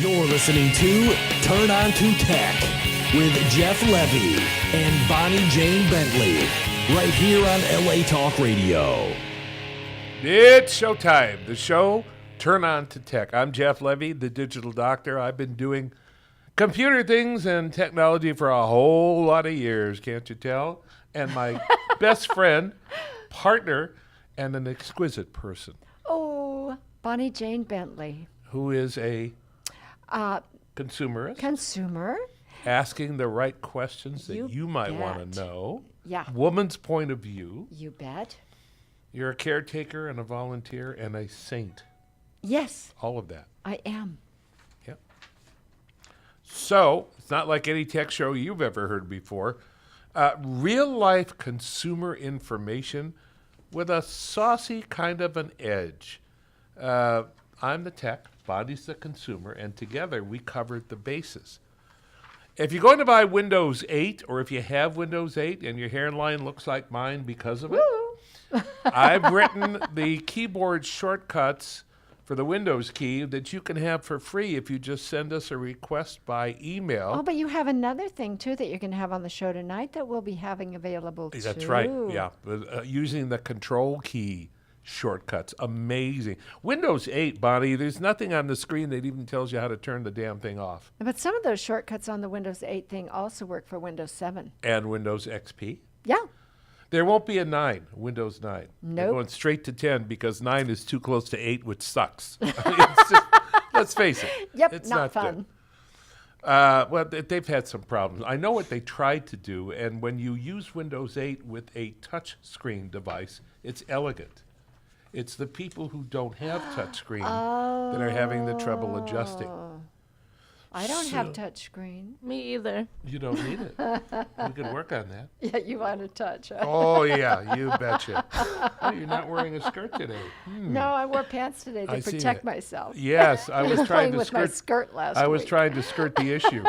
You're listening to Turn On to Tech with Jeff Levy and Bonnie Jane Bentley, right here on LA Talk Radio. It's showtime. The show, Turn On to Tech. I'm Jeff Levy, the digital doctor. I've been doing computer things and technology for a whole lot of years, can't you tell? And my best friend, partner, and an exquisite person. Oh, Bonnie Jane Bentley. Who is a consumerist. Consumer. Asking the right questions that you might bet. want to know. Yeah. Woman's point of view. You bet. You're a caretaker and a volunteer and a saint. Yes, All of that. I am. Yep. So, it's not like any tech show you've ever heard before. Real-life consumer information with a saucy kind of an edge. I'm the tech, Bonnie's the consumer, and together we covered the bases. If you're going to buy Windows 8, or if you have Windows 8 and your hairline looks like mine because of it, I've written the keyboard shortcuts for the Windows key that you can have for free if you just send us a request by email. Oh, but you have another thing, too, that you're going to have on the show tonight that we'll be having available, too. That's right, yeah. Using the control key shortcuts. Amazing. Windows 8, Bonnie, there's nothing on the screen that even tells you how to turn the damn thing off. But some of those shortcuts on the Windows 8 thing also work for Windows 7. And Windows XP. Yeah. There won't be a 9, Windows 9. They're Nope. going straight to 10 because 9 is too close to 8, which sucks. It's just, let's face it. Yep, it's not good. fun. Well, they've had some problems. I know what they tried to do, and when you use Windows 8 with a touch screen device, it's elegant. It's the people who don't have touch screen that are having the trouble adjusting. I don't have touchscreen. Me either. You don't need it. We could work on that. Yeah, you want to touch. Oh, yeah, you betcha. Oh, you're not wearing a skirt today. No, I wore pants today to I see protect that. myself. Yes, I was trying playing to with my skirt last I was week. trying to skirt the issue.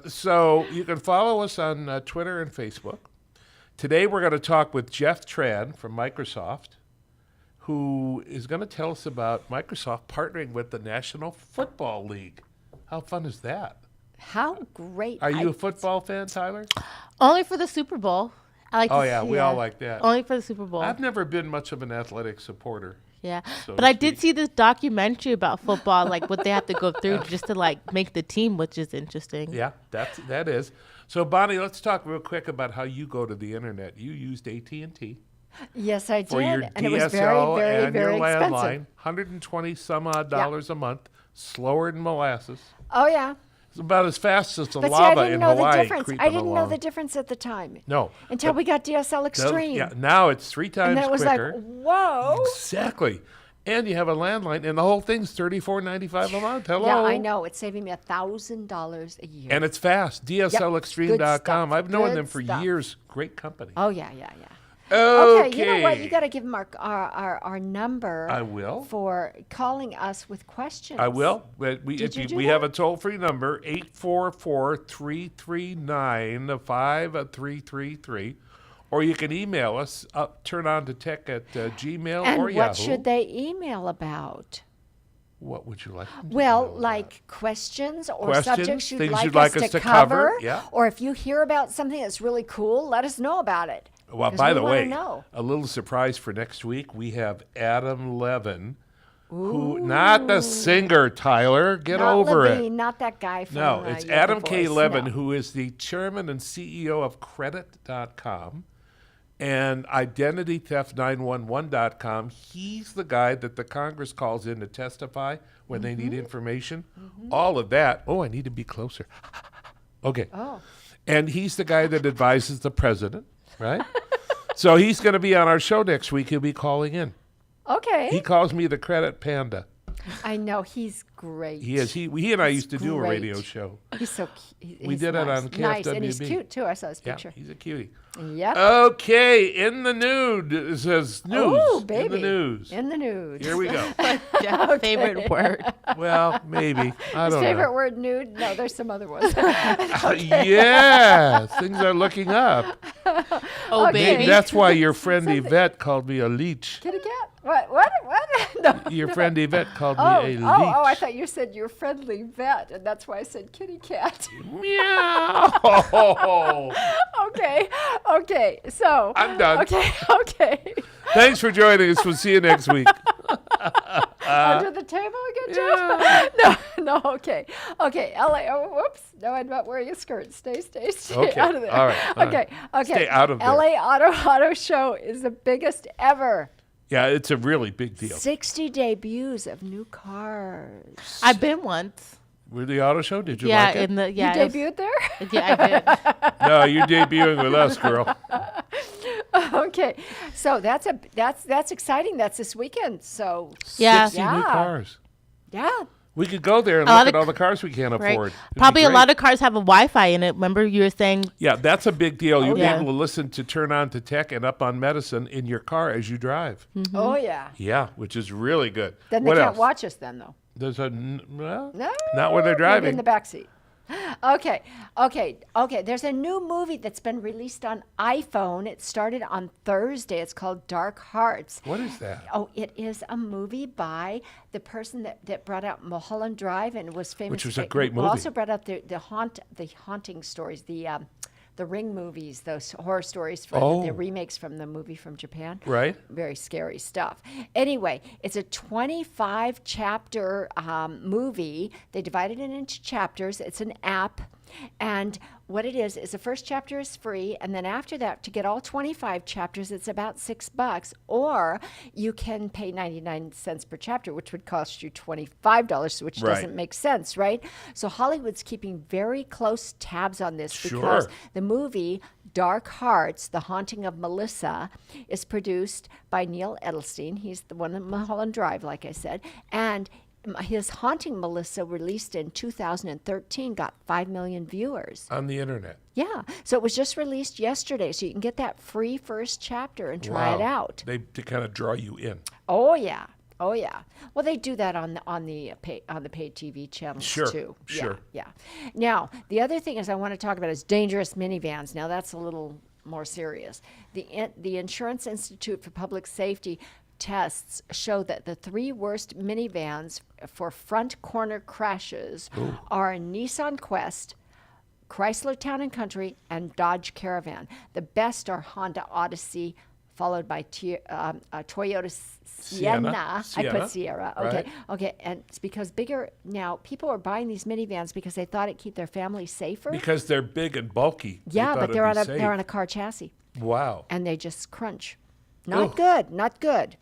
So you can follow us on Twitter and Facebook. Today we're going to talk with Jeff Tran from Microsoft, who is going to tell us about Microsoft partnering with the National Football League. How fun is that? How great. Are you a football fan, Tyler? Only for the Super Bowl. I like Oh, to yeah, we all like that. Only for the Super Bowl. I've never been much of an athletic supporter. Yeah. so But to I did speak. see this documentary about football, like what they have to go through just to like make the team, which is interesting. Yeah, that is. So, Bonnie, let's talk real quick about how you go to the internet. You used AT&T Yes, I did. for your and DSL it was very, very, and very your expensive. landline. $120 a month, slower than molasses. Oh, yeah. It's about as fast as the But see, I lava didn't in know Hawaii the difference. creeping I didn't know along. the difference at the time. No. Until But we got DSL Extreme. Yeah, now it's 3 times and then it was quicker. like, whoa. Exactly. And you have a landline, and the whole thing's $34.95 a month. Hello. Yeah, I know. It's saving me $1,000 a year. And it's fast. DSLextreme.com. Good stuff. I've known Good them for stuff. years. Great company. Oh, yeah, yeah, yeah. Okay. Okay, you know what? You got to give them our number. I will. For calling us with questions. I will. But Did you do we have that? a toll-free number, 844-339-5333. Or you can email us, turnontotech@gmail And or what Yahoo. should they email about? What would you like them to Well, email about? like questions or Questions, subjects you'd things like, you'd like us to cover, yeah. Or if you hear about something that's really cool, let us know about it. Well, 'Cause by we the wanna way, know. a little surprise for next week. We have Adam Levin, who not the singer, Tyler. Get Not over Levine, it. not that guy from No, it's Yoga Adam K. Voice. Levin, No. who is the chairman and CEO of Credit.com and IdentityTheft911.com. He's the guy that the Congress calls in to testify when they need information. All of that. Oh, I need to be closer. Okay. Oh. And he's the guy that advises the president, right? So he's going to be on our show next week. He'll be calling in. Okay. He calls me the Credit Panda. I know. He's great. He is. He and I used to do a great. radio show. He's so cute. We did it on Nice, and he's KFWB. cute, too. I saw his Yeah, picture. he's a cutie. Yep. Okay, in the nude. It says news. Ooh, baby. In the news. In the nude. Here we go. Jeff's favorite word. Well, maybe. I His don't favorite know. word, nude? No, there's some other ones. Yeah, things are looking up. Oh, Okay. Maybe baby. that's why your friend Yvette called me a leech. Kitty cat? What? No. Your friend Yvette called me Oh, a leech. I thought you said your friendly vet, and that's why I said kitty cat. Meow. Okay. So I'm done. Okay. Thanks for joining us. We'll see you next week. Under the table again, Jeff? No. Okay. LA. Oh, whoops. No, I'm not wearing a skirt. Stay Okay, out of there. all right. Okay. Stay out of there. LA Auto Show is the biggest ever. Yeah, it's a really big deal. 60 debuts of new cars. I've been once. With the auto show, did you Yeah, like it? in the You yeah. it was- debuted there? Yeah, I did. No, you're debuting with us, girl. Okay. So that's exciting. That's this weekend. So Yeah. 60 new Yeah. cars. yeah. We could go there and A look lot at of all the cars we can't Right. afford. It'd be Probably a great. lot of cars have a Wi-Fi in it. Remember you were saying Yeah, that's a big deal. You'll yeah. be able to listen to Turn On to Tech and Up on Medicine in your car as you drive. Oh yeah. Yeah, which is really good. Then they what can't else? watch us then though. There's well, No. not when they're Maybe driving. in the back seat. Okay. There's a new movie that's been released on iPhone. It started on Thursday. It's called Dark Hearts. What is that? Oh, it is a movie by the person that brought out Mulholland Drive and was famous. Which was a great who movie. Also brought out the haunting stories, the Ring movies, those horror stories from the remakes from the movie from Japan. Right. Very scary stuff. Anyway, it's a 25 chapter movie. They divided it into chapters. It's an app. And what it is the first chapter is free. And then after that, to get all 25 chapters, it's about $6. Or you can pay 99 cents per chapter, which would cost you $25, which Right. doesn't make sense, right? So Hollywood's keeping very close tabs on this Sure. because the movie Dark Hearts, The Haunting of Melissa, is produced by Neil Edelstein. He's the one in Mulholland Drive, like I said. And his Haunting Melissa, released in 2013, got 5 million viewers. On the internet. Yeah. So it was just released yesterday. So you can get that free first chapter and try it Wow. out. They to kind of draw you in. Oh, yeah. Well, they do that on the paid TV channels Sure, too. sure. Yeah. Now, the other thing is I want to talk about is dangerous minivans. Now that's a little more serious. The Insurance Institute for Public Safety tests show that the 3 worst minivans for front corner crashes are a Nissan Quest, Chrysler Town and Country, and Dodge Caravan. The best are Honda Odyssey, followed by Toyota Sienna. I put Sierra. Okay. Right. Okay. And it's because bigger now, people are buying these minivans because they thought it'd keep their family safer. Because they're big and bulky. They Yeah, thought but it'd they're be on safe. a car chassis Wow. and they just crunch. Not Ugh. good. Not good.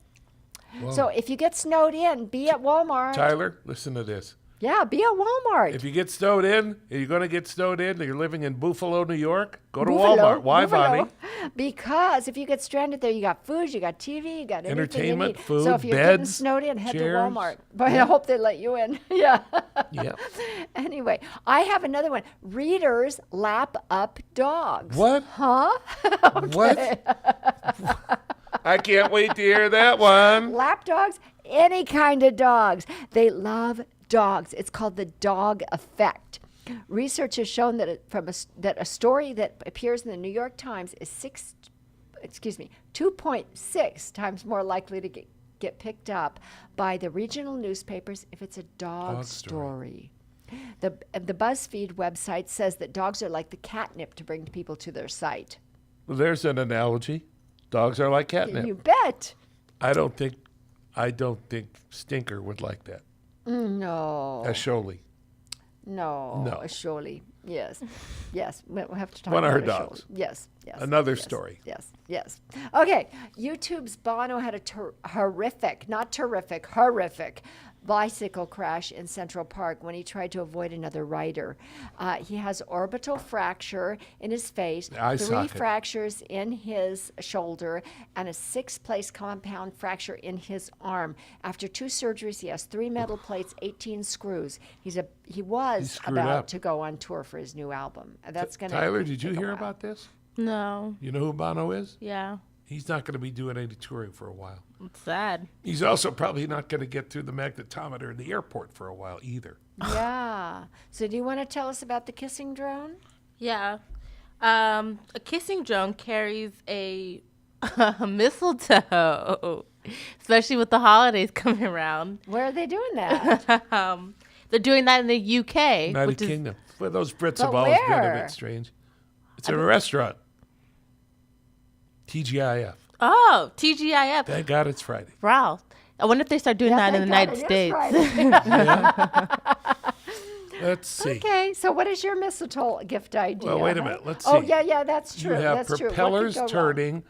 So if you get snowed in, be at Walmart. Tyler, listen to this. Yeah, be at Walmart. If you get snowed in, you're going to get snowed in, and you're living in Buffalo, New York, go to Buffalo, Walmart. Why, Buffalo. Bonnie? Because if you get stranded there, you got food, you got TV, you got everything Entertainment, you need. food, so if you're getting beds, snowed in, head chairs. to Walmart. But I hope they let you in. Yeah. Yeah. Anyway, I have another one. Readers lap up dogs. What? Huh? What? I can't wait to hear that one. Lap dogs, any kind of dogs. They love dogs. It's called the dog effect. Research has shown that that a story that appears in the New York Times is 2.6 times more likely to get picked up by the regional newspapers if it's a dog story. The BuzzFeed website says that dogs are like the catnip to bring people to their site. Well, there's an analogy. Dogs are like catnip. You bet. I don't think Stinker would like that. No. Asholi. No. Surely. Yes. We'll have to talk One of about her Asholi. dogs. Yes. Another story. Yes. Okay. YouTube's Bono had a horrific bicycle crash in Central Park when he tried to avoid another rider. He has orbital fracture in his face, Eye 3 socket. fractures in his shoulder, and a 6-place compound fracture in his arm. After 2 surgeries, he has 3 metal plates, 18 screws. He was screwed about up. to go on tour for his new album. That's gonna Tyler, did you take a hear while. about this? no. You know who Bono is? Yeah. He's not going to be doing any touring for a while. It's sad. He's also probably not going to get through the magnetometer in the airport for a while either. Yeah. So do you want to tell us about the kissing drone? Yeah. A kissing drone carries a Mistletoe, especially with the holidays coming around. Where are they doing that? They're doing that in the UK. United Kingdom. Well, those Brits But have always been a where? bit strange. It's a restaurant. TGIF. Oh, TGIF. Thank God it's Friday. Wow. I wonder if they start doing that in the United States. Let's see. Okay, so what is your mistletoe gift idea? Well, wait a huh? minute. Let's Oh, see. yeah, that's true. You have That's true. What could propellers go wrong? turning,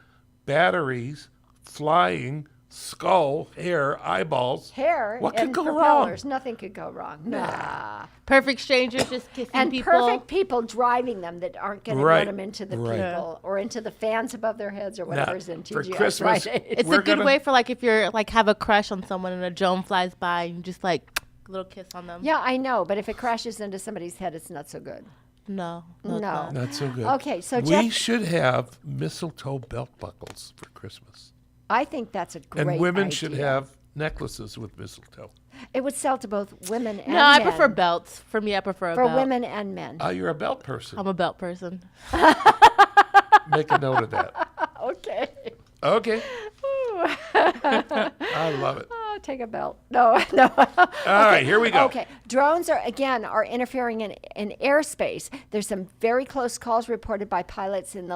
batteries, flying, skull, hair, eyeballs. Hair What and could go propellers. Nothing could go wrong. Nah. Perfect strangers just kissing And people. perfect people driving them that aren't going to Right, run them into the right. people or into the fans above their heads or whatever's in for TGI Christmas, Fridays. It's We're a good gonna- way for like if you're like have a crush on someone and a drone flies by and you just like a little kiss on them. Yeah, I know, but if it crashes into somebody's head, it's not so good. No. it's No. not. Not so good. Okay, so we Jeff, should have mistletoe belt buckles for Christmas. I think that's a great And women idea. should have necklaces with mistletoe. It would sell to both women and No, I men. prefer belts. For me, I prefer a For belt. women and men. You're a belt person. I'm a belt person. Make a note of that. Okay. Okay. I love it. Oh, take a belt. No, no. All right, here we go. Okay, drones are interfering in airspace. There's some very close calls reported by pilots in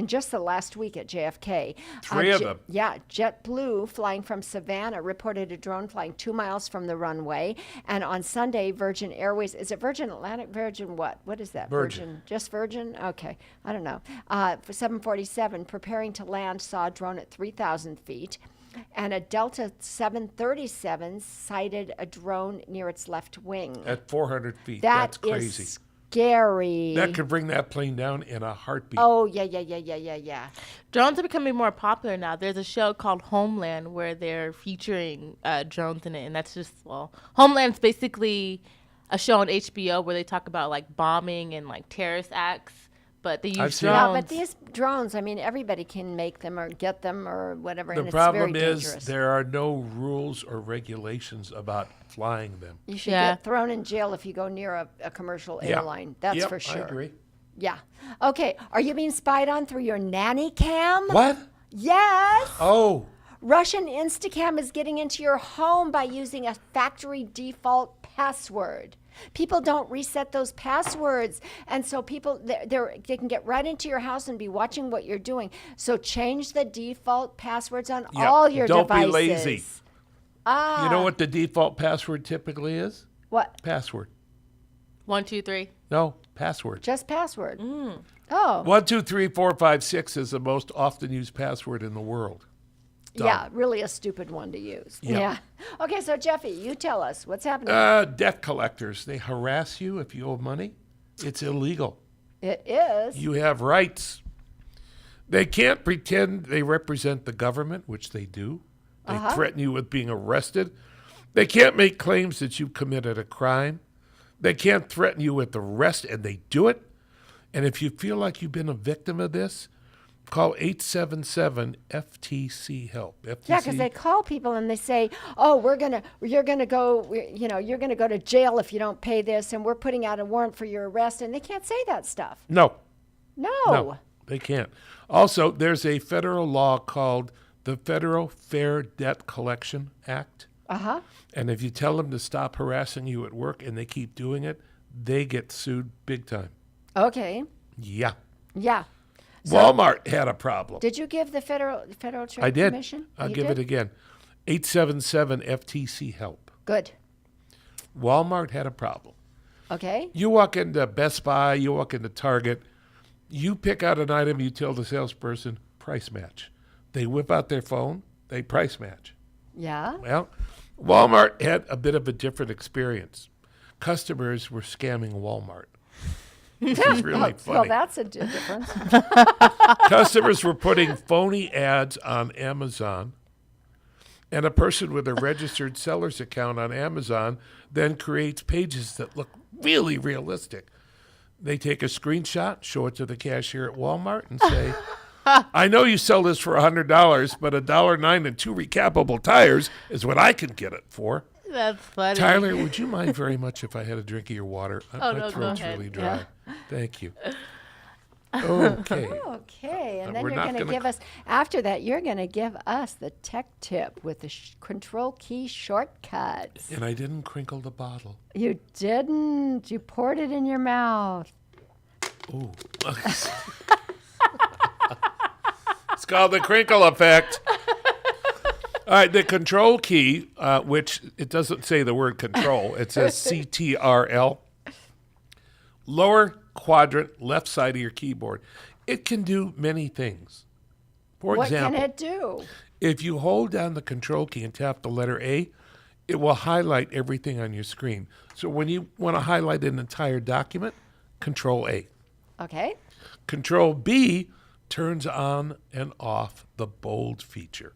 just the last week at JFK. Three of them. Yeah, JetBlue flying from Savannah reported a drone flying 2 miles from the runway. And on Sunday, Virgin Airways, is it Virgin Atlantic? Virgin what? What is that? Virgin. Just Virgin? Okay, I don't know. For 747, preparing to land, saw a drone at 3,000 feet. And a Delta 737 sighted a drone near its left wing. At 400 feet. That That's crazy. is scary. That could bring that plane down in a heartbeat. Oh, yeah. Drones are becoming more popular now. There's a show called Homeland where they're featuring drones in it, and that's just Homeland's basically a show on HBO where they talk about like bombing and like terrorist acts, but they use I've seen it. drones. Yeah, but these drones, I mean, everybody can make them or get them or whatever, The and problem it's very is dangerous. there are no rules or regulations about flying them. You should Yeah. get thrown in jail if you go near a commercial Yeah. airline. That's Yep, for sure. I agree. Yeah. Okay, are you being spied on through your nanny cam? What? Yes. Oh, Russian Instacam is getting into your home by using a factory default password. People don't reset those passwords, and so people they can get right into your house and be watching what you're doing. So change the default passwords on Yeah, all your don't be devices. lazy. Ah, you know what the default password typically is? what? Password. 1, 2, 3. No, password. Just password. Oh, 1, 2, 3, 4, 5, 6 is the most often used password in the world. Done. yeah, really a stupid one to use. Yep. Yeah. Okay, so Jeffy, you tell us what's happening. Debt collectors, they harass you if you owe money. It's illegal. It is. You have rights. They can't pretend they represent the government, which they do. They threaten you with being arrested. They can't make claims that you committed a crime. They can't threaten you with arrest, and they do it. And if you feel like you've been a victim of this, call 877-FTC-HELP. FTC, Yeah, because they call people and they say, "Oh, you're gonna go to jail if you don't pay this, and we're putting out a warrant for your arrest," and they can't say that stuff. No, No. they can't. Also, there's a federal law called the Federal Fair Debt Collection Act. Uh-huh. And if you tell them to stop harassing you at work and they keep doing it, they get sued big time. Okay. Yeah. Yeah. Walmart had a problem. Did you give the Federal Trade I did. Commission? I'll You give did? it again. 877-FTC-HELP. Good. Walmart had a problem. Okay. You walk into Best Buy, you walk into Target, you pick out an item, you tell the salesperson, price match. They whip out their phone, they price match. Yeah. Well, Walmart had a bit of a different experience. Customers were scamming Walmart. This is really funny. Well, that's a difference. Customers were putting phony ads on Amazon, and a person with a registered seller's account on Amazon then creates pages that look really realistic. They take a screenshot, show it to the cashier at Walmart, and say, I know you sell this for $100, but $1.09 and 2 recapable tires is what I can get it for. That's funny. Tyler, would you mind very much if I had a drink of your water? Oh, My no, go throat's ahead. really dry. Thank you. Okay. Okay, and then we're you're not going to gonna give us, after that, you're going to give us the tech tip with the control key shortcuts. And I didn't crinkle the bottle. You didn't. You poured it in your mouth. Ooh. It's called the crinkle effect. All right, the control key, which it doesn't say the word control, it says CTRL. Lower quadrant, left side of your keyboard. It can do many things. For What example, can it do? if you hold down the control key and tap the letter A, it will highlight everything on your screen. So when you want to highlight an entire document, control A. Okay. Control B turns on and off the bold feature.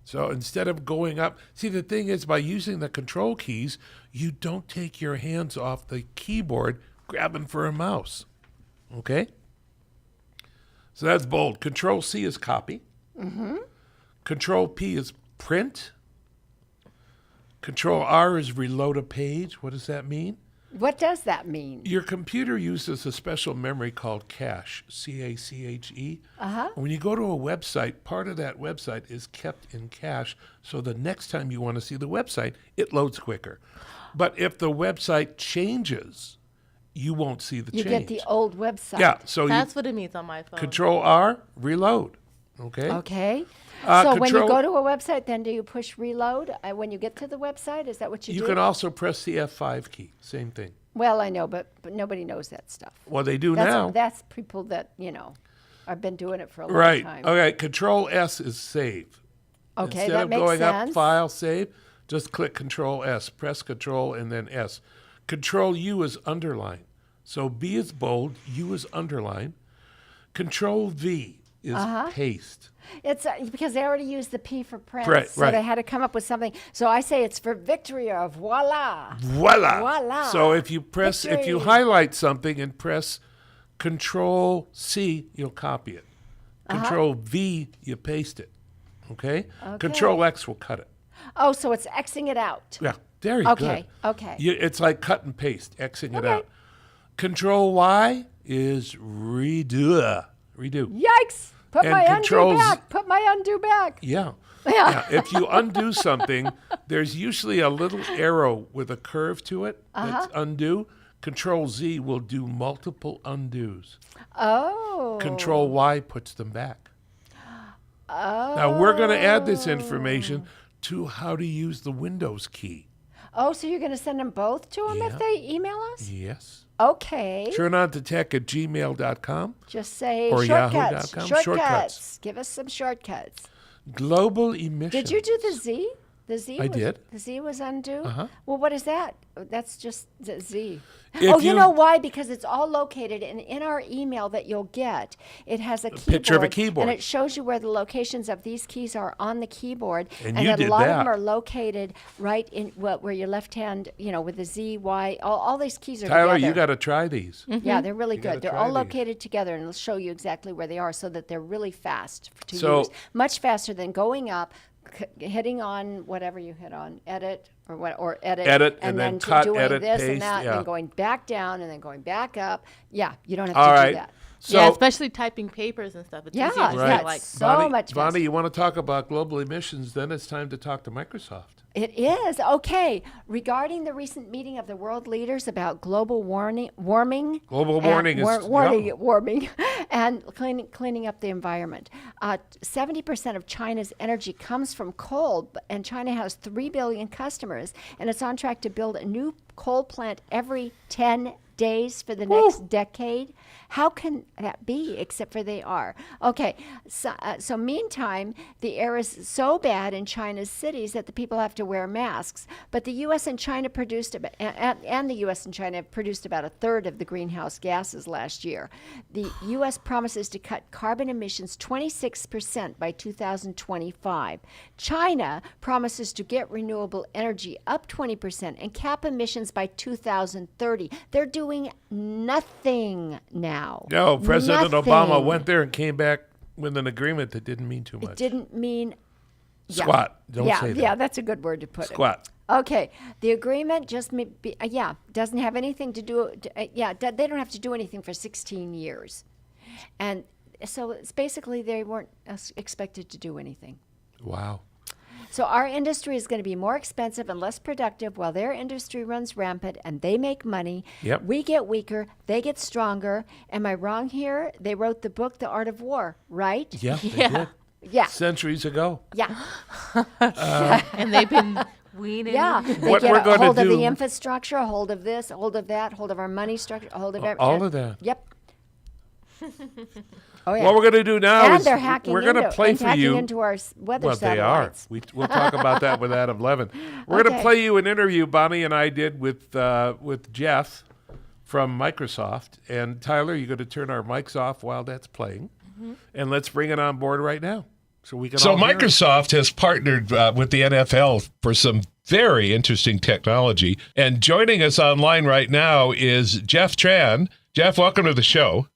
So instead of going up, see, the thing is, by using the control keys, you don't take your hands off the keyboard grabbing for a mouse. Okay? So that's bold. Control C is copy. Control P is print. Control R is reload a page. What does that mean? What does that mean? Your computer uses a special memory called cache, C-A-C-H-E. When you go to a website, part of that website is kept in cache, so the next time you want to see the website, it loads quicker. But if the website changes, you won't see the You change. get the old website. Yeah, so That's what it means on my phone. Control R, reload. Okay? Okay. So when you control- go to a website, then do you push reload when you get to the website? Is that what you do? You can also press the F5 key. Same thing. Well, I know, but nobody knows that stuff. Well, they do That's, now. That's people that, have been doing it for a long Right. time. Okay. Control S is save. Okay, Instead that of makes going sense. up, file, save, just click Control S. Press Control and then S. Control U is underline. So B is bold, U is underline. Control V is paste. It's because they already used the P for print, Right, so right. they had to come up with something. So I say it's for victory or voila. Voila. Voila. So if you Victory. highlight something and press Control C, you'll copy it. Control V, you paste it. Okay? Control X will cut it. Oh, so it's Xing it out. Yeah, very Okay, good. okay. It's like cut and paste, Xing it Okay. out. Control Y is redo. Yikes! Put And my Control undo Z- back. Put my undo back. Yeah. Yeah. If you undo something, there's usually a little arrow with a curve to it that's undo. Control Z will do multiple undos. Oh. Control Y puts them back. Now we're going to add this information to how to use the Windows key. Oh, so you're going to send them both to them Yeah. if they email us? Yes. Okay. Turn on to tech@gmail.com. Just say Or shortcuts. yahoo.com. Shortcuts. Give us some shortcuts. Global emissions. Did you do the Z? The Z. I was, did. The Z was undo. Uh-huh. Well, what is that? That's just the Z. If Oh, you you- know why? Because it's all located, and in our email that you'll get, it has a keyboard, picture of a keyboard. and it shows you where the locations of these keys are on the keyboard, And you then did a lot of that. them are located right in where your left hand, with the Z, Y. All these keys are Tyler, together. you got to try these. Yeah, they're really gotta good. They're try all these. located together, and it'll show you exactly where they are, so that they're really fast to So- use. Much faster than going up, hitting on whatever you hit on, edit or edit, Edit, and then to cut, doing edit, this paste, and that, yeah. and then going back down, and then going back up. Yeah, you don't have All to right. do that. So, yeah, especially typing papers and stuff. It's Yeah, easier just yeah, to like. it's so Bonnie, much Bonnie, faster. you want to talk about global emissions? Then it's time to talk to Microsoft. It is. Okay. Regarding the recent meeting of the world leaders about global warming. Global and warming is- yeah. warming and cleaning up the environment. 70% of China's energy comes from coal, and China has 3 billion customers, and it's on track to build a new coal plant every 10 days for the next decade. How can that be, except for they are? Okay, so meantime, the air is so bad in China's cities that the people have to wear masks. But the U.S. and China and the U.S. and China have produced about a third of the greenhouse gases last year. The U.S. promises to cut carbon emissions 26% by 2025. China promises to get renewable energy up 20% and cap emissions by 2030. They're doing nothing now. No, President Nothing. Obama went there and came back with an agreement that didn't mean too much. It didn't mean Squat. Don't say that. Yeah, that's a good word to put it. Squat. Okay, the agreement just doesn't have anything to do. They don't have to do anything for 16 years. And so it's basically they weren't expected to do anything. Wow. So our industry is going to be more expensive and less productive while their industry runs rampant and they make money. Yep. We get weaker, they get stronger. Am I wrong here? They wrote the book, The Art of War, right? Yeah, they did. Yeah. Centuries ago. Yeah. And they've been weaning. Yeah. They What get we're a gonna hold of do- the infrastructure, a hold of this, a hold of that, hold of our money structure, a hold of everything. All of that. Yep. Oh, yeah. What we're going to do now and is they're hacking we're going to play for hacking you. into our weather Well, they are. satellites. We'll talk about that with Adam Levin. We're going to Okay. play you an interview Bonnie and I did with Jeff from Microsoft. And Tyler, you're going to turn our mics off while that's playing. And let's bring it on board right now. So we can So all hear it. Microsoft has partnered with the NFL for some very interesting technology. And joining us online right now is Jeff Tran. Jeff, welcome to the show.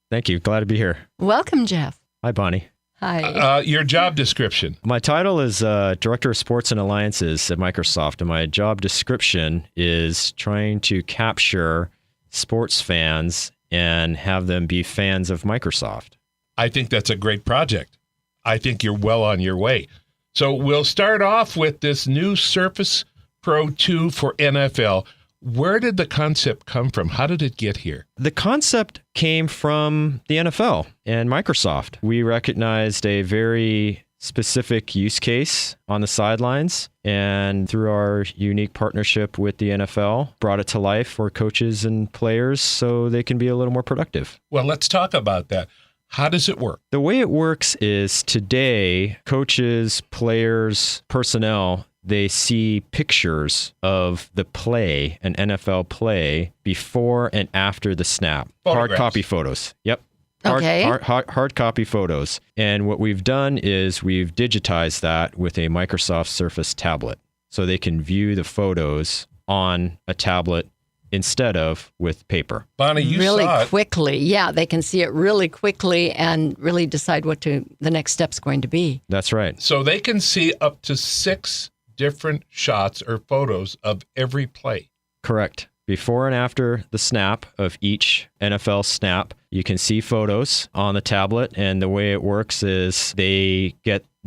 Thank you. Glad to be here. Welcome, Jeff. Hi, Bonnie. Hi. Your job description. My title is Director of Sports and Alliances at Microsoft, and my job description is trying to capture sports fans and have them be fans of Microsoft. I think that's a great project. I think you're well on your way. So we'll start off with this new Surface Pro 2 for NFL. Where did the concept come from? How did it get here? The concept came from the NFL and Microsoft. We recognized a very specific use case on the sidelines, and through our unique partnership with the NFL, brought it to life for coaches and players so they can be a little more productive. Well, let's talk about that. How does it work? The way it works is today, coaches, players, personnel, they see pictures of the play, an NFL play, before and after the snap. Hard Photographs. copy photos. Yep. Okay. Hard copy photos. And what we've done is we've digitized that with a Microsoft Surface tablet. So they can view the photos on a tablet instead of with paper. Bonnie, you really saw it. quickly. Yeah, they can see it really quickly and really decide what the next step's going to be. That's right. So they can see up to 6 different shots or photos of every play. Correct. Before and after the snap of each NFL snap, you can see photos on the tablet. And the way it works is they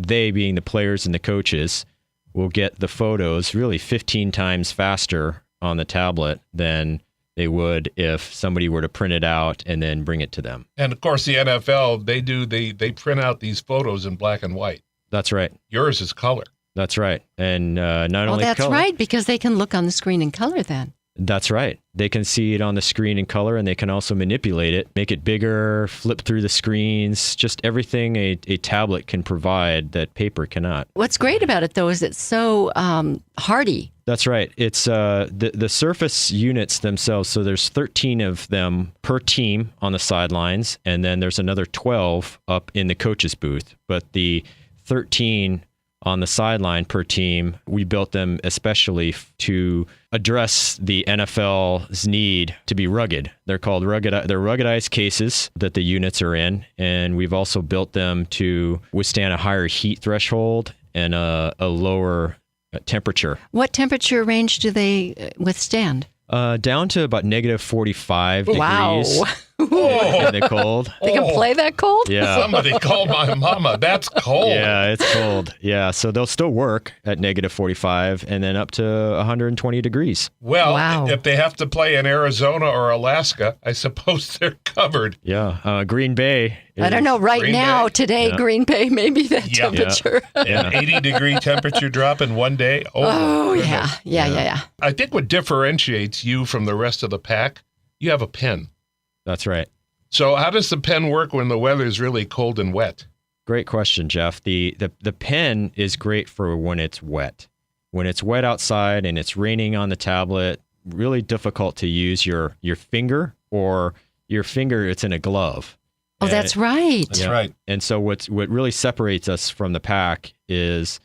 being the players and the coaches, will get the photos really 15 times faster on the tablet than they would if somebody were to print it out and then bring it to them. And of course, the NFL, they print out these photos in black and white. That's right. Yours is color. That's right. And not Oh, only that's color. right, because they can look on the screen in color then. That's right. They can see it on the screen in color, and they can also manipulate it, make it bigger, flip through the screens, just everything a tablet can provide that paper cannot. What's great about it, though, is it's so hardy. That's right. It's the Surface units themselves. So there's 13 of them per team on the sidelines, and then there's another 12 up in the coach's booth. But the 13 on the sideline per team, we built them especially to address the NFL's need to be rugged. They're called they're ruggedized cases that the units are in, and we've also built them to withstand a higher heat threshold and a lower temperature. What temperature range do they withstand? Down to about negative 45 Wow. degrees Oh, in the cold. They can play that cold? Yeah. somebody called my mama. That's cold. Yeah, it's cold. Yeah, so they'll still work at negative 45 and then up to 120 degrees. Well, Wow. if they have to play in Arizona or Alaska, I suppose they're covered. Yeah, Green Bay. I don't know. Right Green now, Bay? today, Yeah. Green Bay may be that Yeah. temperature. An 80-degree temperature drop in one day. Oh, goodness. yeah. I think what differentiates you from the rest of the pack, you have a pen. That's right. So how does the pen work when the weather is really cold and wet? Great question, Jeff. The pen is great for when it's wet. When it's wet outside and it's raining on the tablet, really difficult to use your finger, or your finger, it's in a glove. Oh, And that's right. That's right. And so what really separates us from the pack is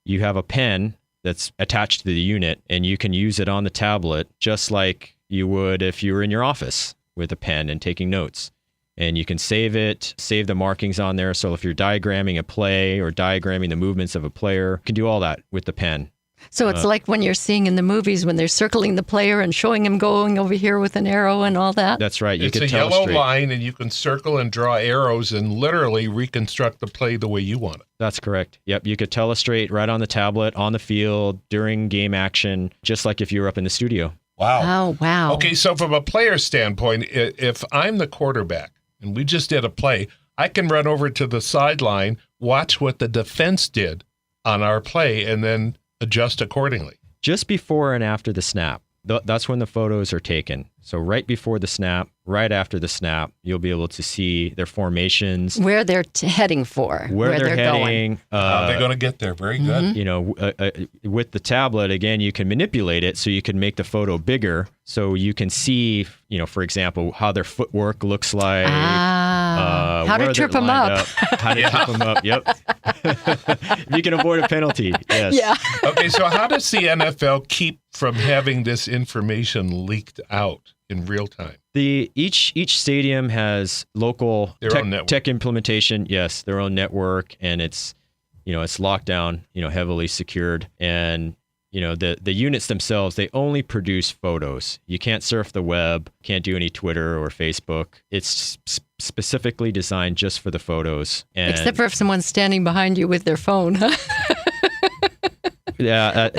you have a pen that's attached to the unit, and you can use it on the tablet just like you would if you were in your office with a pen and taking notes. And you can save the markings on there. So if you're diagramming a play or diagramming the movements of a player, you can do all that with the pen. So it's like when you're seeing in the movies when they're circling the player and showing him going over here with an arrow and all that. That's right. You It's could a yellow telestrate. line, and you can circle and draw arrows and literally reconstruct the play the way you want it. That's correct. Yep. You could telestrate right on the tablet, on the field, during game action, just like if you were up in the studio. Wow. Oh, wow. Okay, so from a player standpoint, if I'm the quarterback and we just did a play, I can run over to the sideline, watch what the defense did on our play, and then adjust accordingly. Just before and after the snap. That's when the photos are taken. So right before the snap, right after the snap, you'll be able to see their formations, Where they're heading for, where they're going. heading. How they're going to get there. Very good. You know, with the tablet, again, you can manipulate it so you can make the photo bigger. So you can see, you know, for example, how their footwork looks like. How to where trip they're 'em lined up. How to trip them up. Yep. You can avoid a penalty. Yes. Yeah. Okay, so how does the NFL keep from having this information leaked out in real time? Each stadium has local Their own network. tech implementation. Yes, their own network, and it's locked down, heavily secured, and the units themselves, they only produce photos. You can't surf the web, can't do any Twitter or Facebook. It's specifically designed just for the photos. And Except for if someone's standing behind you with their phone. yeah.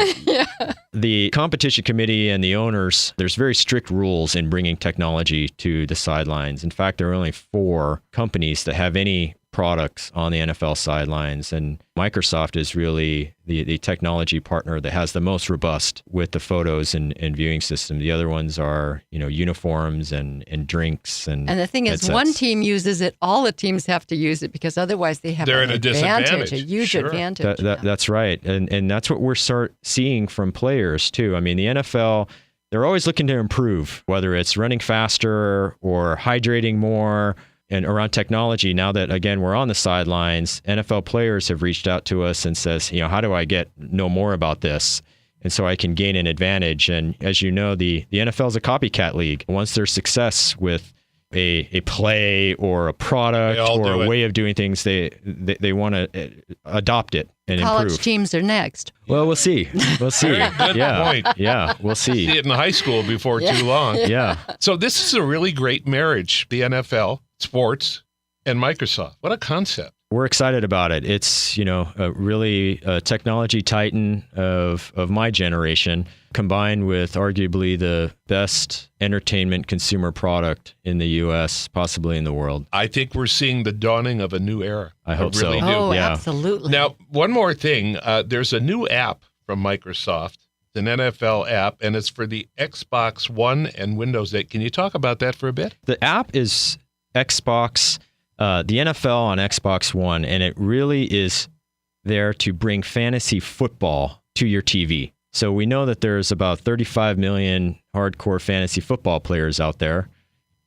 The competition committee and the owners, there's very strict rules in bringing technology to the sidelines. In fact, there are only 4 companies that have any products on the NFL sidelines, and Microsoft is really the technology partner that has the most robust with the photos and viewing system. The other ones are, uniforms and drinks and And the thing is, headsets. one team uses it, all the teams have to use it because otherwise they have They're an at a advantage, disadvantage. a huge Sure. advantage. That's right. And that's what we're seeing from players too. I mean, the NFL, they're always looking to improve, whether it's running faster or hydrating more. And around technology, now that, again, we're on the sidelines, NFL players have reached out to us and says, how do I know more about this? And so I can gain an advantage. And as you know, the NFL is a copycat league. Once there's success with a play or a product They all or do a it. way of doing things, they want to adopt it and College improve. teams are next. Well, we'll see. We'll see. Very good point. Yeah, we'll See see. it in high school before too long. Yeah. So this is a really great marriage, the NFL, sports, and Microsoft. What a concept. We're excited about it. It's, really a technology titan of my generation, combined with arguably the best entertainment consumer product in the U.S., possibly in the world. I think we're seeing the dawning of a new era. I hope so. really do. Oh, yeah. absolutely. Now, one more thing. There's a new app from Microsoft, an NFL app, and it's for the Xbox One and Windows 8. Can you talk about that for a bit? The app is Xbox, the NFL on Xbox One, and it really is there to bring fantasy football to your TV. So we know that there's about 35 million hardcore fantasy football players out there,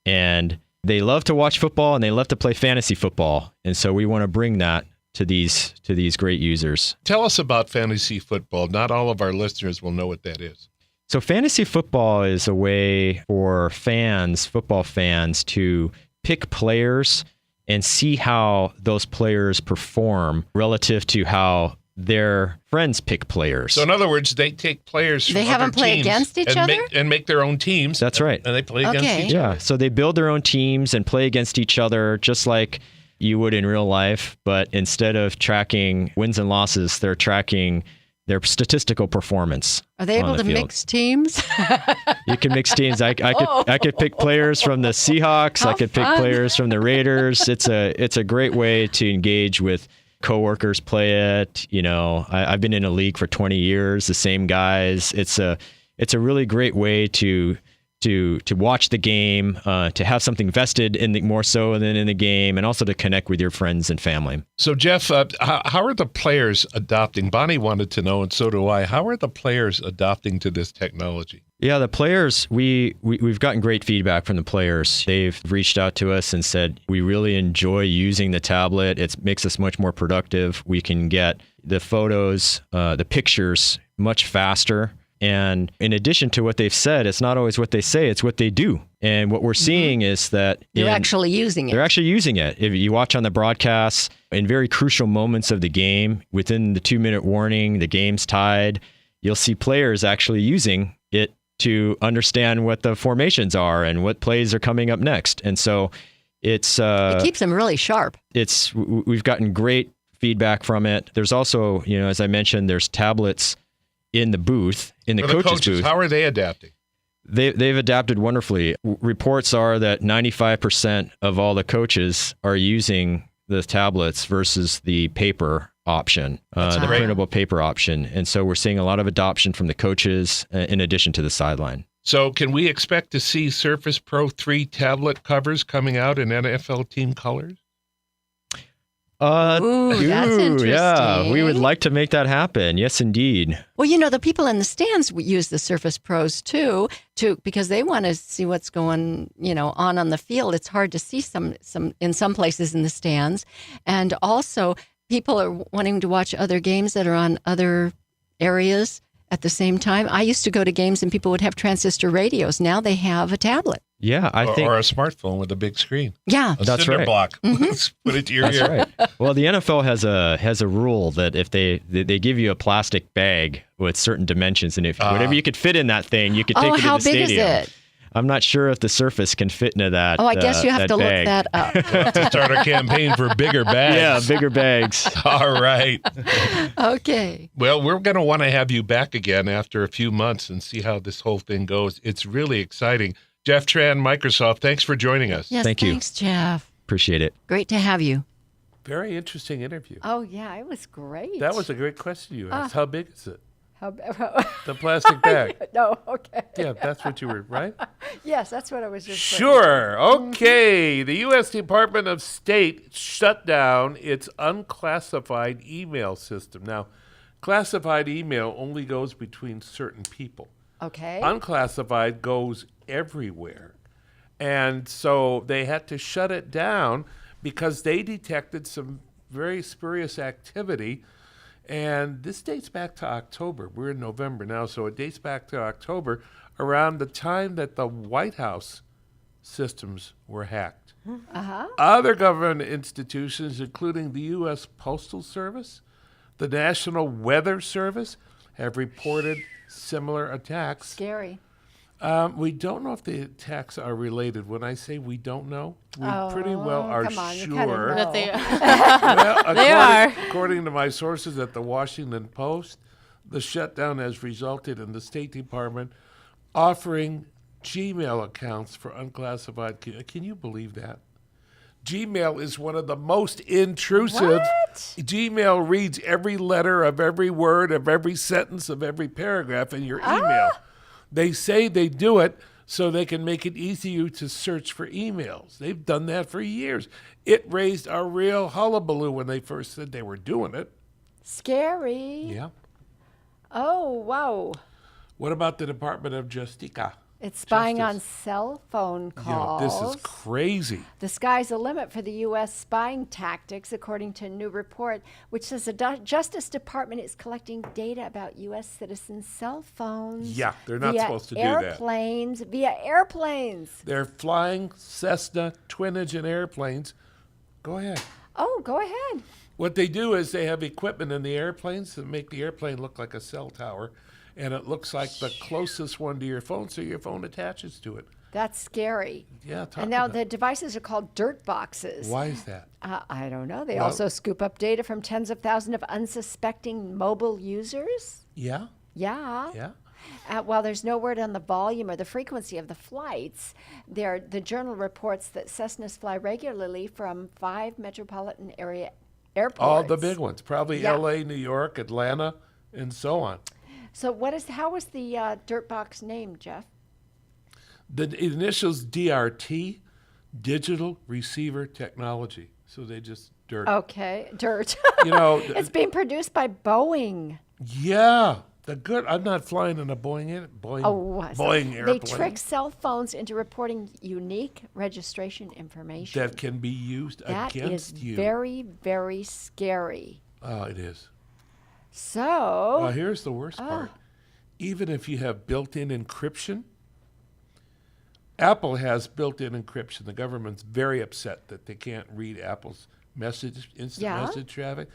and they love to watch football and they love to play fantasy football. And so we want to bring that to these great users. Tell us about fantasy football. Not all of our listeners will know what that is. So fantasy football is a way for football fans, to pick players and see how those players perform relative to how their friends pick players. So in other words, they take players from They have other them play teams against each and other? make their own teams. That's right. And they play against Okay. each other. Yeah, so they build their own teams and play against each other just like you would in real life, but instead of tracking wins and losses, they're tracking their statistical performance. Are they on able the to field. mix teams? You can mix teams. I could pick players from the Seahawks. I How could pick fun. players from the Raiders. It's a great way to engage with coworkers. Play it. I've been in a league for 20 years. The same guys. It's a really great way to watch the game, to have something vested more so than in the game, and also to connect with your friends and family. So, Jeff, how are the players adopting? Bonnie wanted to know, and so do I. How are the players adopting to this technology? Yeah, the players, we've gotten great feedback from the players. They've reached out to us and said, we really enjoy using the tablet. It makes us much more productive. We can get the photos, the pictures much faster. And in addition to what they've said, it's not always what they say, it's what they do. And what we're seeing is that They're actually using it. they're actually using it. If you watch on the broadcasts, in very crucial moments of the game, within the 2-minute warning, the game's tied, you'll see players actually using it to understand what the formations are and what plays are coming up next. And so it's It keeps them really sharp. we've gotten great feedback from it. There's also, as I mentioned, there's tablets in the booth, in the For the coaches booth. how are they adapting? They've adapted wonderfully. Reports are that 95% of all the coaches are using the tablets versus the paper option, the great. printable paper option. And so we're seeing a lot of adoption from the coaches in addition to the sideline. So can we expect to see Surface Pro 3 tablet covers coming out in NFL team colors? Ooh, that's Yeah, we would interesting. like to make that happen. Yes, indeed. Well, the people in the stands use the Surface Pros too, because they want to see what's going, on the field. It's hard to see some in some places in the stands, and also people are wanting to watch other games that are on other areas at the same time. I used to go to games and people would have transistor radios. Now they have a tablet. Yeah, I think or a smartphone with a big screen. Yeah. A That's cinder right. block. Let's put it to your That's ear. right. Well, the NFL has a rule that if they give you a plastic bag with certain dimensions, and if whatever you could fit in that thing, you could take it to how the big stadium. is it? I'm not sure if the Surface can fit into that. Oh, I guess you have to look bag. that up. We'll have to start a campaign for bigger bags. Yeah, bigger bags. All right. Okay. Well, we're going to want to have you back again after a few months and see how this whole thing goes. It's really exciting. Jeff Tran, Microsoft, thanks for joining us. Yes, Thank you. thanks, Jeff. Appreciate it. Great to have you. Very interesting interview. Oh, yeah, it was great. That was a great question you asked. How big is it? How, The plastic bag. no, okay. Yeah, that's what you were, right? Yes, that's what I was just saying. Sure. Okay. The U.S. Department of State shut down its unclassified email system. Now, classified email only goes between certain people. Okay. Unclassified goes everywhere. And so they had to shut it down because they detected some very spurious activity. And this dates back to October. We're in November now, so it dates back to October, around the time that the White House systems were hacked. Other government institutions, including the U.S. Postal Service, the National Weather Service, have reported similar attacks. Scary. We don't know if the attacks are related. When I say we don't know, we pretty well are come on, you kinda sure. know. That they Well, They are. According to my sources at the Washington Post, the shutdown has resulted in the State Department offering Gmail accounts for unclassified. Can you believe that? Gmail is one of the most intrusive. What? Gmail reads every letter of every word of every sentence of every paragraph in your email. They say they do it so they can make it easier to search for emails. They've done that for years. It raised a real hullabaloo when they first said they were doing it. Scary. Yeah. Oh, wow. What about the Department of Justicia? It's spying on Justice. cell phone Yeah, calls. this is crazy. The sky's the limit for the U.S. spying tactics, according to a new report, which says the Justice Department is collecting data about U.S. citizens' cell phones. Yeah, they're not via supposed to do that. airplanes, via airplanes. They're flying Cessna twin-engine airplanes. Go ahead. Oh, go ahead. What they do is they have equipment in the airplanes that make the airplane look like a cell tower, and it looks like the closest one to your phone, so your phone attaches to it. That's scary. Yeah, talk And now about the devices are called dirt boxes. Why is that? I don't know. They Well- also scoop up data from tens of thousands of unsuspecting mobile users. Yeah, Yeah. yeah. While there's no word on the volume or the frequency of the flights, the journal reports that Cessnas fly regularly from 5 metropolitan area airports. All the big ones, probably Yeah. L.A., New York, Atlanta, and so on. So how was the dirt box named, Jeff? The initials DRT, Digital Receiver Technology. So they just dirt. Okay, dirt. You know, It's being produced by Boeing. yeah. I'm not flying in a Boeing They airplane trick cell phones into reporting unique registration information. that can be used That against is you. very, very scary. Oh, it is. So, Well, here's the worst part. Even if you have built-in encryption, Apple has built-in encryption. The government's very upset that they can't read Apple's instant Yeah. message traffic.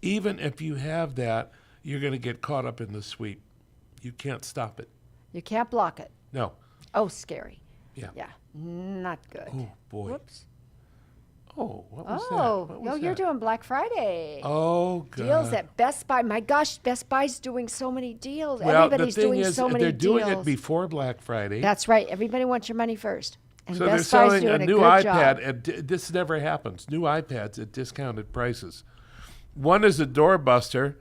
Even if you have that, you're going to get caught up in the sweep. You can't stop it. You can't block it. No. Oh, scary. Yeah. Yeah, not good. Oh, boy. Whoops. Oh, what was that? Oh, What no, was you're that? doing Black Friday. Oh, God. Deals at Best Buy. My gosh, Best Buy's doing so many deals. Well, Everybody's the thing doing is, so many they're doing deals. it before Black Friday. That's right. Everybody wants your money first. And So Best they're Buy's selling doing a new good iPad, job. and this never happens. New iPads at discounted prices. One is a doorbuster,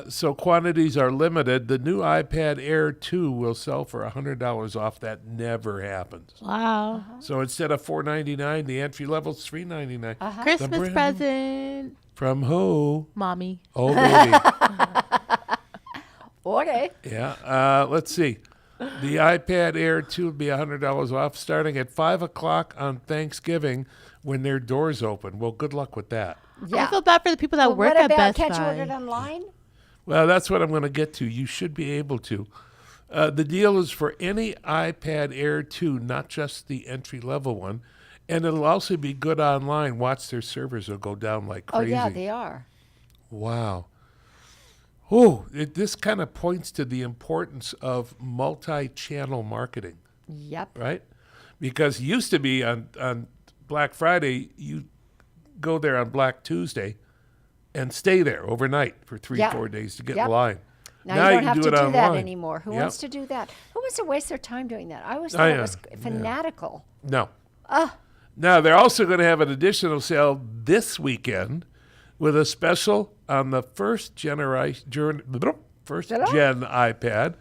so quantities are limited. The new iPad Air 2 will sell for $100 off. That never happens. Wow. So instead of $499, the entry level's $399. Christmas brand new- present. From who? Mommy. Oh, baby. Okay. Yeah. Let's see. The iPad Air 2 will be $100 off starting at 5 o'clock on Thanksgiving when their doors open. Well, good luck with that. I Yeah. feel bad for the people that Well, work what at about, Best can't you Buy. order it online? Well, that's what I'm going to get to. You should be able to. The deal is for any iPad Air 2, not just the entry-level one. And it'll also be good online. Watch, their servers will go down like Oh, crazy. yeah, they are. Wow. Oh, this kind of points to the importance of multi-channel marketing, Yep. right? Because it used to be on Black Friday, you go there on Black Tuesday and stay there overnight for 3-4 days to get Yep. in line. Now, you don't can have to it do that online. anymore. Who Yep. wants to do that? Who wants to waste their time doing that? I always I thought it know. was fanatical. No. Now, they're also going to have an additional sale this weekend with a special on the first gen iPad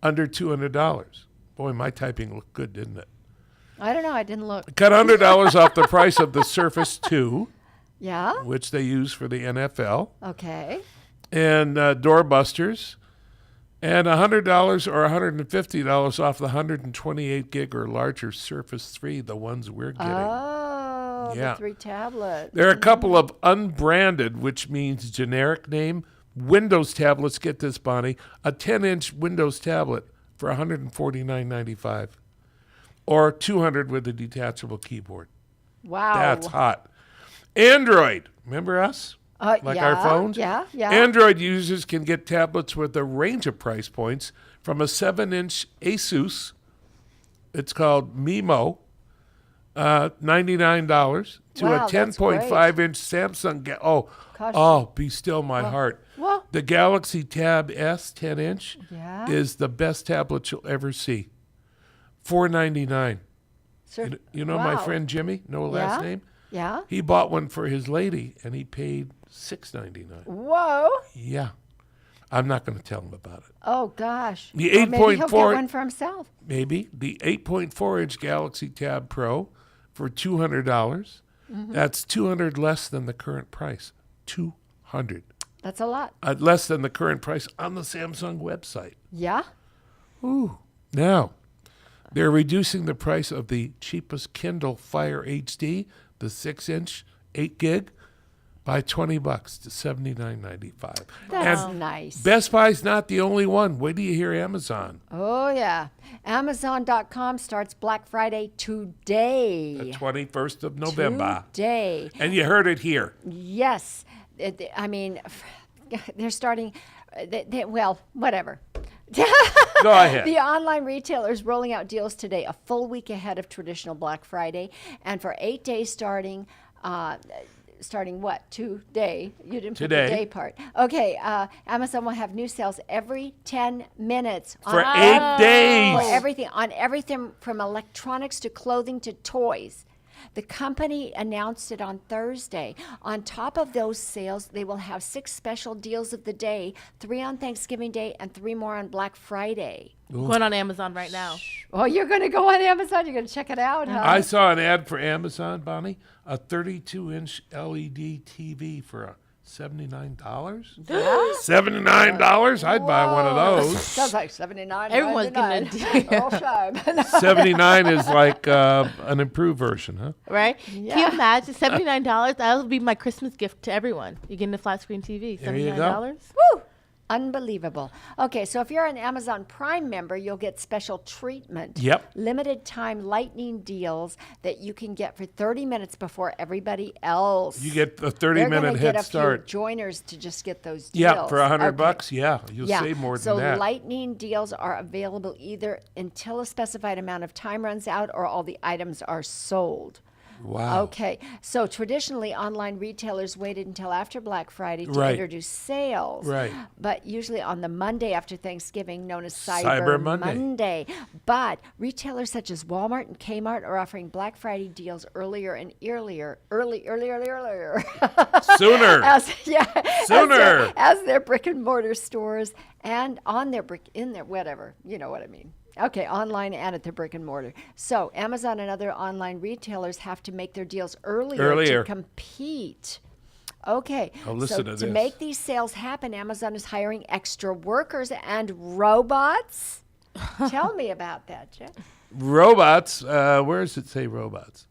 under $200. Boy, my typing looked good, didn't it? I don't know. I didn't look. Cut $100 off the price of the Surface 2, Yeah. which they use for the NFL, Okay. and doorbusters, and $100 or $150 off the 128 gig or larger Surface 3, the ones we're getting. Oh, Yeah. the 3 tablet. There are a couple of unbranded, which means generic name, Windows tablets. Get this, Bonnie. A 10-inch Windows tablet for $149.95. Or $200 with a detachable keyboard. Wow. That's hot. Android. Remember us? Like yeah, our phones? Yeah, yeah. Android users can get tablets with a range of price points from a 7-inch Asus. It's called Mimo. $99 to Wow, a that's 10.5-inch Samsung. Gosh. Be still my heart. Well- The Galaxy Tab S 10-inch Yeah. is the best tablet you'll ever see. $499. Sir- You know my wow. friend Jimmy? No last Yeah? name? Yeah. He bought one for his lady, and he paid $699. Whoa. Yeah. I'm not going to tell him about it. Oh, gosh. The Well, maybe he'll get 8.4 one for himself. Maybe. The 8.4-inch Galaxy Tab Pro for $200. Mm-hmm. That's $200 less than the current price. $200. That's a lot. Less than the current price on the Samsung website. Yeah. Now, they're reducing the price of the cheapest Kindle Fire HD, the 6-inch, 8 gig, by $20 to $79.95. That's And nice. Best Buy's not the only one. Wait till you hear Amazon. Oh, yeah. Amazon.com starts Black Friday today. The 21st of November. Today. And you heard it here. Yes. I mean, they're starting, well, whatever. Go ahead. The online retailer is rolling out deals today, a full week ahead of traditional Black Friday, and for 8 days starting what? Today. You didn't put Today. the day part. Okay. Amazon will have new sales every 10 minutes For on 8 days. on everything from electronics to clothing to toys. The company announced it on Thursday. On top of those sales, they will have 6 special deals of the day, 3 on Thanksgiving Day and 3 more on Black Friday. Going on Amazon right now. Oh, you're going to go on Amazon? You're going to check it out, huh? I saw an ad for Amazon, Bonnie, a 32-inch LED TV for $79. $79? I'd buy one of those. Sounds like $79. Everyone's getting a deal. All time. $79 is like an improved version, huh? Right? Can you imagine $79? That'll be my Christmas gift to everyone. You're getting a flat screen TV. There you go. $79? Woo! Unbelievable. Okay, so if you're an Amazon Prime member, you'll get special treatment. Yep. Limited time lightning deals that you can get for 30 minutes before everybody else. You get a They're 30-minute gonna get head a start. few joiners to just get those deals. Yeah, for $100 Okay. bucks. Yeah, you'll save more so than that. lightning deals are available either until a specified amount of time runs out or all the items are sold. Wow. Okay, so traditionally, online retailers waited until after Black Friday to Right. introduce sales. Right. But usually on the Monday after Thanksgiving, known as Cyber, Cyber Monday. But retailers such as Walmart and Kmart are offering Black Friday deals earlier and earlier. Sooner. Sooner. As their brick and mortar stores and on their whatever, you know what I mean. Okay, online and at their brick and mortar. So Amazon and other online retailers have to make their deals earlier. To compete. Okay, Oh, listen so to to this. make these sales happen, Amazon is hiring extra workers and robots. Tell me about that, Jeff. Robots. Where does it say robots?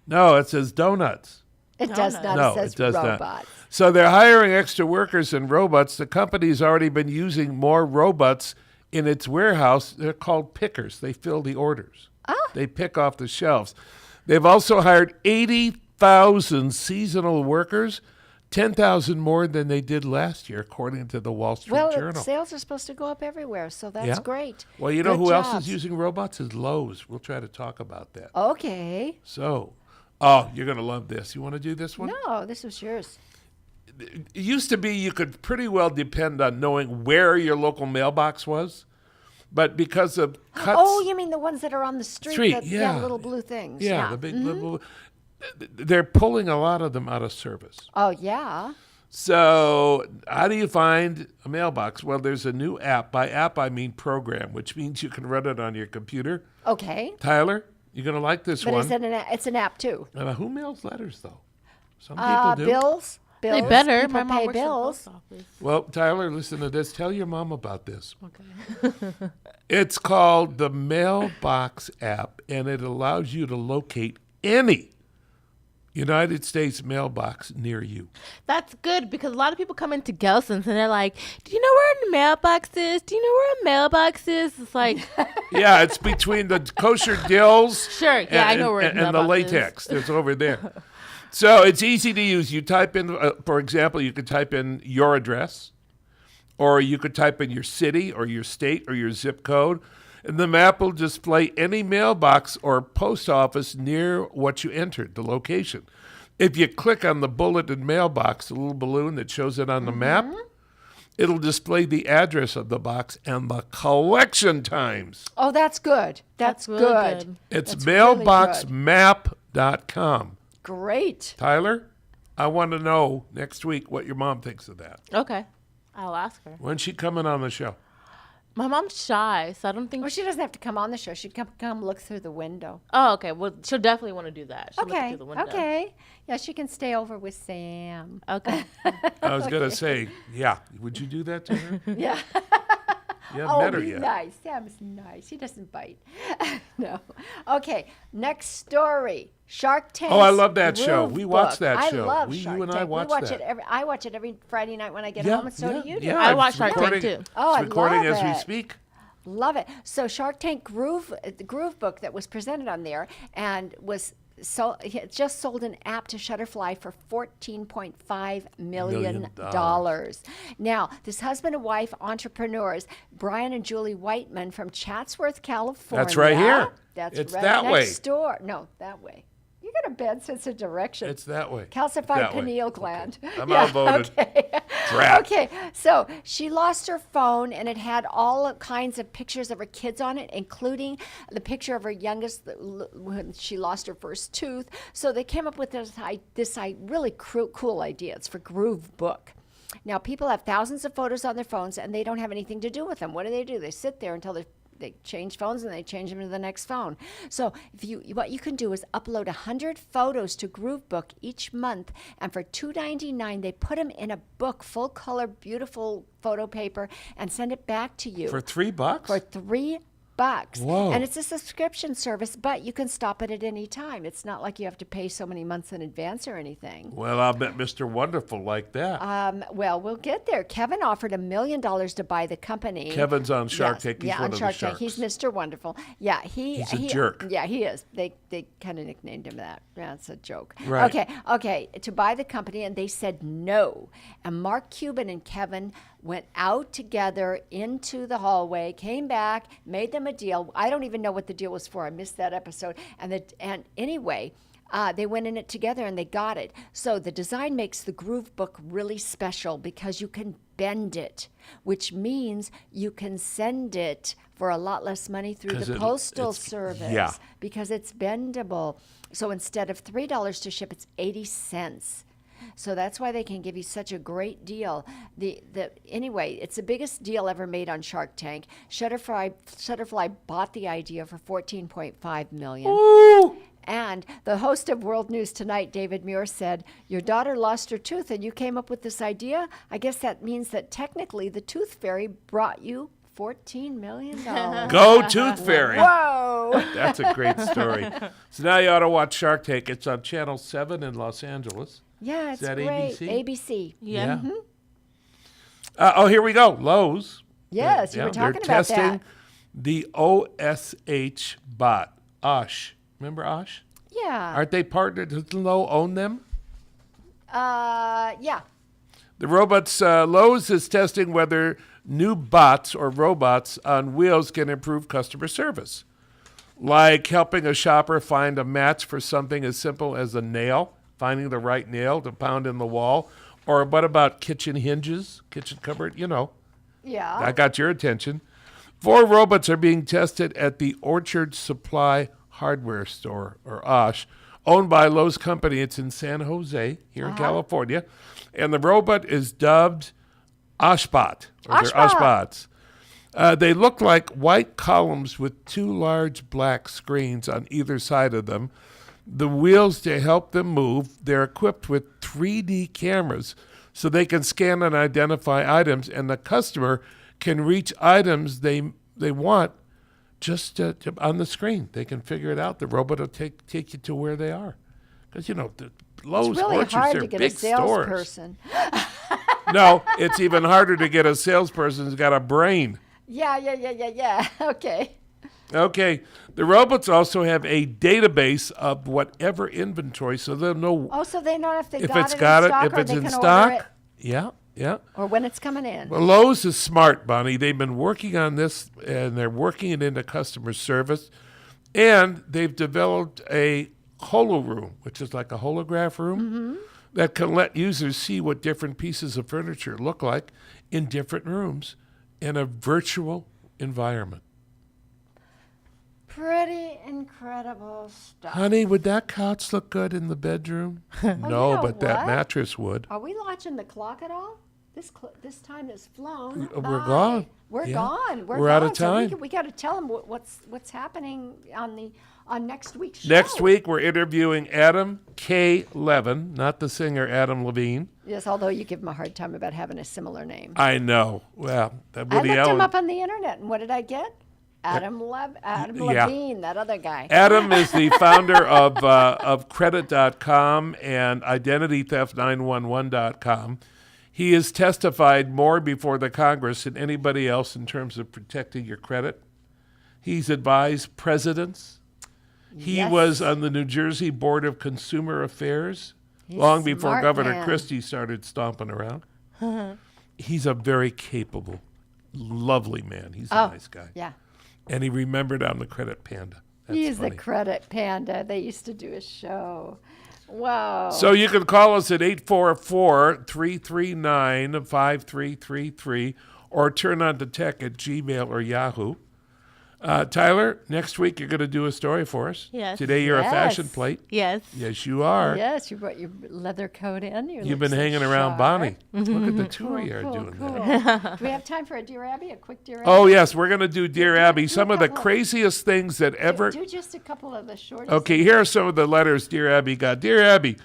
No, it says donuts. It does not. No, it says it does robots. not. So they're hiring extra workers and robots. The company's already been using more robots in its warehouse. They're called pickers. They fill the orders. They pick off the shelves. They've also hired 80,000 seasonal workers, 10,000 more than they did last year, according to the Wall Street Well, Journal. sales are supposed to go up everywhere, so that's Yeah. great. Well, you know Good who else jobs. is using robots? Is Lowe's. We'll try to talk about that. Okay. So, you're going to love this. You want to do this one? No, this was yours. It used to be you could pretty well depend on knowing where your local mailbox was, but because of cuts, Oh, you mean the ones that are on the street? that, yeah. little blue things. yeah, the big little, they're pulling a lot of them out of service. Oh, yeah. So how do you find a mailbox? Well, there's a new app. By app, I mean program, which means you can run it on your computer. Okay. Tyler, you're going to like this But one. it's an app, too. Who mails letters, though? Some people do. Bills. They better. People My mom pay works in the bills. post office. Well, Tyler, listen to this. Tell your mom about this. Okay. It's called the Mailbox app, and it allows you to locate any United States mailbox near you. That's good because a lot of people come into Gelson's and they're like, "Do you know where a mailbox is? Do you know where a mailbox is?" It's like, Yeah, it's between the kosher dills Sure, yeah, I know where a and the mailbox is. latex. It's over there. So it's easy to use. You type in, for example, you could type in your address, or you could type in your city or your state or your zip code, and the map will display any mailbox or post office near what you entered, the location. If you click on the bulleted mailbox, the little balloon that shows it on the map, it'll display the address of the box and the collection times. Oh, that's good. That's really good. good. It's That's really good. mailboxmap.com. Great. Tyler, I want to know next week what your mom thinks of that. okay, I'll ask her. When's she coming on the show? My mom's shy, so I don't think. Well, she doesn't have to come on the show. She'd come look through the window. Oh, okay. Well, she'll definitely want to do that. She'll look Okay. through the window. Okay. Yeah, she can stay over with Sam. Okay. I was going to say, yeah. Would you do that to her? Yeah. You haven't Oh, met her be yet. nice. Sam's nice. He doesn't bite. No. Okay. Next story. Shark Tank. Oh, I love that show. We watch that show. I love You Shark and I Tank. watch we watch that. it I watch it every Friday night when I get home, and so do you. Do. Yeah, I it's watch Shark Tank, recording- too. Oh, I it's recording love as we it. speak. Love it. So Shark Tank the Groove book that was presented on there and was it just sold an app to Shutterfly for $14.5 million. Now, this husband and wife entrepreneurs, Brian and Julie Whiteman from Chatsworth, California. That's right here. That's It's right that way. next door. No, that way. You got a bad sense of direction. It's that way. Calcified That way. pineal gland. I'm outvoted. Okay. Drat. Okay. So she lost her phone, and it had all kinds of pictures of her kids on it, including the picture of her youngest when she lost her first tooth. So they came up with this really cool idea. It's for Groove Book. Now, people have thousands of photos on their phones, and they don't have anything to do with them. What do? They sit there until they change phones and they change them to the next phone. So what you can do is upload 100 photos to Groovebook each month, and for $2.99 they put them in a book, full color, beautiful photo paper, and send it back to you For $3? for $3. Whoa. And it's a subscription service, but you can stop it at any time. It's not like you have to pay so many months in advance or anything. Well, I'll bet Mr. Wonderful like that. Well, we'll get there. Kevin offered $1 million to buy the company. Kevin's on Shark Tank. He's yeah, one on of Shark the Tank. sharks. He's Mr. Wonderful. Yeah, He's a jerk. Yeah, he is. They kind of nicknamed him that. Yeah, it's a joke. Right. Okay. To buy the company, and they said no. And Mark Cuban and Kevin went out together into the hallway, came back, made them a deal. I don't even know what the deal was for. I missed that episode. And anyway, they went in it together and they got it. So the design makes the Groove Book really special because you can bend it, which means you can send it for a lot less money through 'Cause the postal service yeah. because it's bendable. So instead of $3 to ship, it's 80 cents. So that's why they can give you such a great deal. Anyway, it's the biggest deal ever made on Shark Tank. Shutterfly bought the idea for $14.5 million. Ooh. And the host of World News Tonight, David Muir, said, "Your daughter lost her tooth and you came up with this idea? I guess that means that technically the Tooth Fairy brought you $14 million." Go Tooth Fairy. Whoa! That's a great story. So now you ought to watch Shark Tank. It's on Channel 7 in Los Angeles. Yeah, it's that great. ABC? ABC. Yeah. Oh, here we go. Lowe's. Yes, you were they're talking about testing that. the OSH bot. Osh. Remember Osh? Yeah. Aren't they partnered? Does Lowe own them? Yeah. The robots, Lowe's is testing whether new bots or robots on wheels can improve customer service, like helping a shopper find a match for something as simple as a nail, finding the right nail to pound in the wall, or what about kitchen hinges, kitchen cupboard, you know. Yeah. That got your attention. 4 robots are being tested at the Orchard Supply Hardware Store, or OSH, owned by Lowe's Company. It's in San Jose, here in California. And the robot is dubbed Oshbot, or they're Oshbot. Oshbots. They look like white columns with 2 large black screens on either side of them. The wheels to help them move, they're equipped with 3D cameras so they can scan and identify items, and the customer can reach items they want just on the screen. They can figure it out. The robot will take you to where they are. Because, you know, the Lowe's It's really Orchards, hard they're to get a big stores. salesperson. No, it's even harder to get a salesperson who's got a brain. Yeah. Okay. Okay. The robots also have a database of whatever inventory, so they'll know Oh, so they know if they if got it's it got in it, stock if or it's they in can stock. order it, Yeah. or when it's coming in. Well, Lowe's is smart, Bonnie. They've been working on this, and they're working it into customer service. And they've developed a holo room, which is like a holograph room, that can let users see what different pieces of furniture look like in different rooms in a virtual environment. Pretty incredible stuff. Honey, would that couch look good in the bedroom? No, you know but that what? mattress would. Are we watching the clock at all? This time has flown. We're by. gone. We're Yeah. gone. We're out of gone. So time. we got to tell them what's happening on next week's show. Next week, we're interviewing Adam K. Levin, not the singer Adam Levine. Yes, although you give him a hard time about having a similar name. I know. Well, that I Woody looked Allen. him up on the internet, and what did I get? Adam yeah. Levine, that other guy. Adam is the founder of Credit.com and IdentityTheft911.com. He has testified more before the Congress than anybody else in terms of protecting your credit. He's advised presidents. He Yes. was on the New Jersey Board of Consumer Affairs long before smart Governor man. Christie started stomping around. He's a very capable, lovely man. He's a nice guy. Yeah. And he remembered I'm the Credit Panda. That's He's funny. the Credit Panda. They used to do a show. Wow. So you can call us at 844-339-5333 or turn on to tech at Gmail or Yahoo. Tyler, next week you're going to do a story for us. Yes. Today you're a Yes. fashion plate. Yes. Yes, you are. Yes, you brought your leather coat in. You've been hanging around Bonnie. Look at the two of you are doing that. Do we have time for a Dear Abby? A quick Dear Abby? Oh, yes, we're going to do Dear Abby, do some a of the couple of- craziest things that ever... Do just a couple of the shortest. Okay, here are some of the letters Dear Abby got. Dear Abby,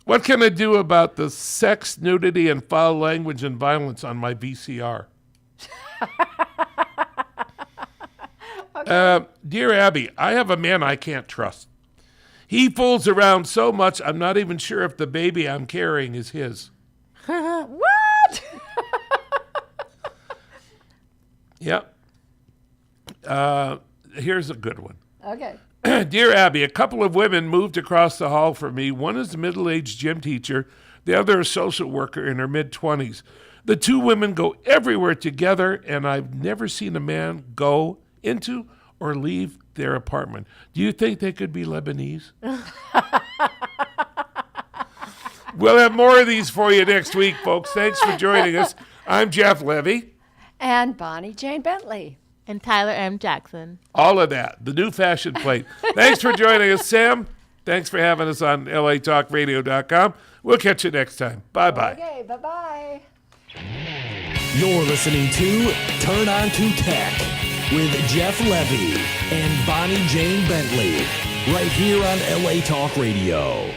what can I do about the sex, nudity, and foul language and violence on my VCR? Dear Abby, I have a man I can't trust. He fools around so much, I'm not even sure if the baby I'm carrying is his. What? Yep. Here's a good one. Okay. Dear Abby, a couple of women moved across the hall from me. One is a middle-aged gym teacher. The other a social worker in her mid-20s. The two women go everywhere together, and I've never seen a man go into or leave their apartment. Do you think they could be Lebanese? We'll have more of these for you next week, folks. Thanks for joining us. I'm Jeff Levy. And Bonnie Jane Bentley. And Tyler M. Jackson. All of that, the new fashion plate. Thanks for joining us, Sam. Thanks for having us on LATalkRadio.com. We'll catch you next time. Bye-bye. Okay, bye-bye. You're listening to Turn On to Tech with Jeff Levy and Bonnie Jane Bentley right here on LA Talk Radio.